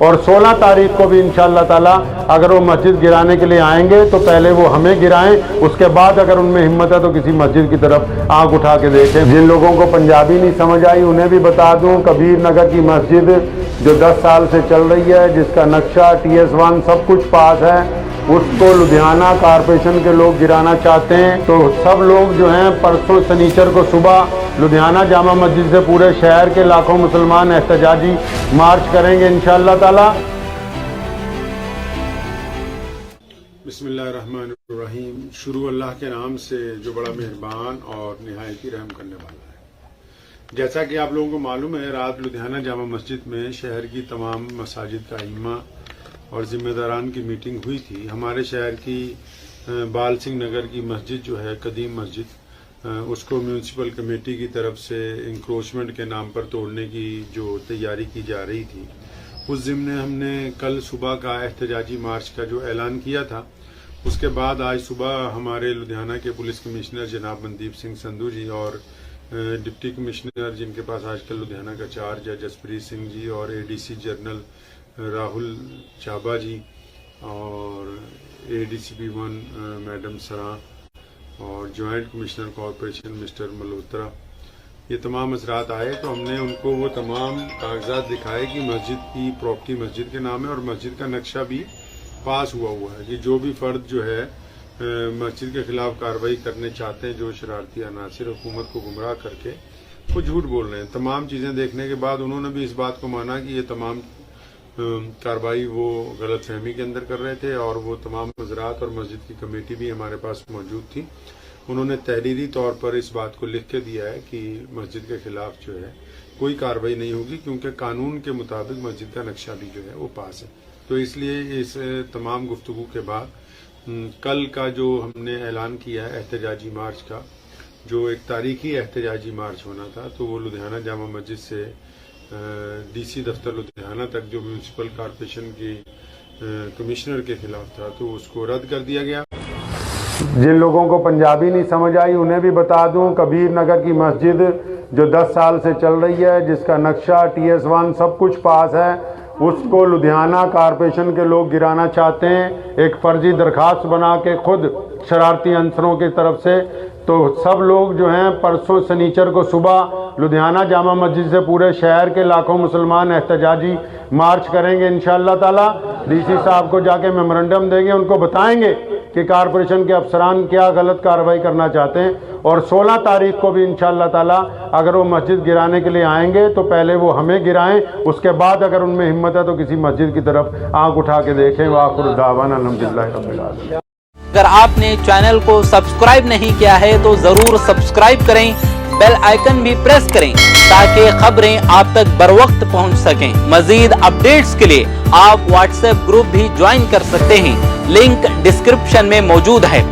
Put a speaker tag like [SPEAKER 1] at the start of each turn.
[SPEAKER 1] اور 16 تاریخ کو بھی انشاءاللہ تعالی اگر وہ مسجد گرانے کے لیے آئیں گے تو پہلے وہ ہمیں گرائیں، اس کے بعد اگر ان میں ہمت ہے تو کسی مسجد کی طرف آنکھ اٹھا کے دیکھیں۔ جن لوگوں کو پنجابی نہیں سمجھ آئی انہیں بھی بتا دوں، کبیر نگر کی مسجد جو 10 سال سے چل رہی ہے، جس کا نقشہ TS1 سب کچھ پاس ہے، اس کو لدھیانہ کارپوریشن کے لوگ گرانا چاہتے ہیں، تو سب لوگ جو ہیں پرسوں سنیچر کو صبح لدھیانہ جامع مسجد سے پورے شہر کے لاکھوں مسلمان احتجاجی مارچ کریں گے انشاءاللہ تعالی۔
[SPEAKER 2] بسم اللہ الرحمن الرحیم۔ شروع اللہ کے نام سے جو بڑا مہربان اور نہایت ہی رحم کرنے والا ہے۔ جیسا کہ آپ لوگوں کو معلوم ہے، رات لدھیانہ جامع مسجد میں شہر کی تمام مساجد کا ائمہ اور ذمہ داران کی میٹنگ ہوئی تھی۔ ہمارے شہر کی بال سنگھ نگر کی مسجد جو ہے قدیم مسجد، اس کو میونسپل کمیٹی کی طرف سے انکروچمنٹ کے نام پر توڑنے کی جو تیاری کی جا رہی تھی، اس ضمن ہم نے کل صبح کا احتجاجی مارچ کا جو اعلان کیا تھا، اس کے بعد آج صبح ہمارے لدھیانہ کے پولیس کمشنر جناب مندیپ سنگھ سندھو جی اور ڈپٹی کمشنر جن کے پاس آج کل لدھیانہ کا چارج ہے جسپریت سنگھ جی، اور ADC جنرل راہل چابا جی، اور ADCP1 میڈم سراں، اور joint commissioner corporation mister Malhotra, یہ تمام حضرات آئے تو ہم نے ان کو وہ تمام کاغذات دکھائے کہ مسجد کی پراپرٹی مسجد کے نام ہے اور مسجد کا نقشہ بھی پاس ہوا ہے کہ جو بھی فرد جو ہے مسجد کے خلاف کارروائی کرنے چاہتے ہیں، جو شرارتی عناصر حکومت کو گمراہ کر کے وہ جھوٹ بول رہے ہیں، تمام چیزیں دیکھنے کے بعد انہوں نے بھی اس بات کو مانا کہ یہ تمام کارروائی وہ غلط فہمی کے اندر کر رہے تھے، اور وہ تمام حضرات اور مسجد کی کمیٹی بھی ہمارے پاس موجود تھی۔ انہوں نے تحریری طور پر اس بات کو لکھ کے دیا ہے کہ مسجد کے خلاف جو ہے کوئی کارروائی نہیں ہوگی، کیونکہ قانون کے مطابق مسجد کا نقشہ بھی جو ہے وہ پاس ہے۔ تو اس لیے اس تمام گفتگو کے بعد کل کا جو ہم نے اعلان کیا ہے احتجاجی مارچ کا، جو ایک تاریخی احتجاجی مارچ ہونا تھا، تو وہ لدھیانہ جامع مسجد سے DC دفتر لدھیانہ تک جو میونسپل کارپوریشن کی کمشنر کے خلاف تھا، تو اس کو رد کر دیا گیا۔
[SPEAKER 1] جن لوگوں کو پنجابی نہیں سمجھ آئی انہیں بھی بتا دوں، کبیر نگر کی مسجد جو 10 سال سے چل رہی ہے، جس کا نقشہ TS1 سب کچھ پاس ہے، اس کو لدھیانہ کارپوریشن کے لوگ گرانا چاہتے ہیں ایک فرضی درخواست بنا کے خود شرارتی عنصروں کی طرف سے۔ تو سب لوگ جو ہیں پرسوں سنیچر کو صبح لدھیانہ جامع مسجد سے پورے شہر کے لاکھوں مسلمان احتجاجی مارچ کریں گے انشاءاللہ تعالی۔ DC صاحب کو جا کے میمورنڈم دیں گے، ان کو بتائیں گے کہ کارپوریشن کے افسران کیا غلط کارروائی کرنا چاہتے ہیں، اور 16 تاریخ کو بھی انشاءاللہ تعالی اگر وہ مسجد گرانے کے لیے آئیں گے تو پہلے وہ ہمیں گرائیں، اس کے بعد اگر ان میں ہمت ہے تو کسی مسجد کی طرف آنکھ اٹھا کے دیکھیں۔ وآخر دعوانا الحمدللہ رب العالمین۔
[SPEAKER 3] اگر آپ نے چینل کو سبسکرائب نہیں کیا ہے تو ضرور سبسکرائب کریں، بیل آئیکن بھی پریس کریں تاکہ خبریں آپ تک بروقت پہنچ سکیں۔ مزید اپڈیٹس کے لیے آپ واٹس ایپ گروپ بھی جوائن کر سکتے ہیں، لنک ڈسکرپشن میں موجود ہے۔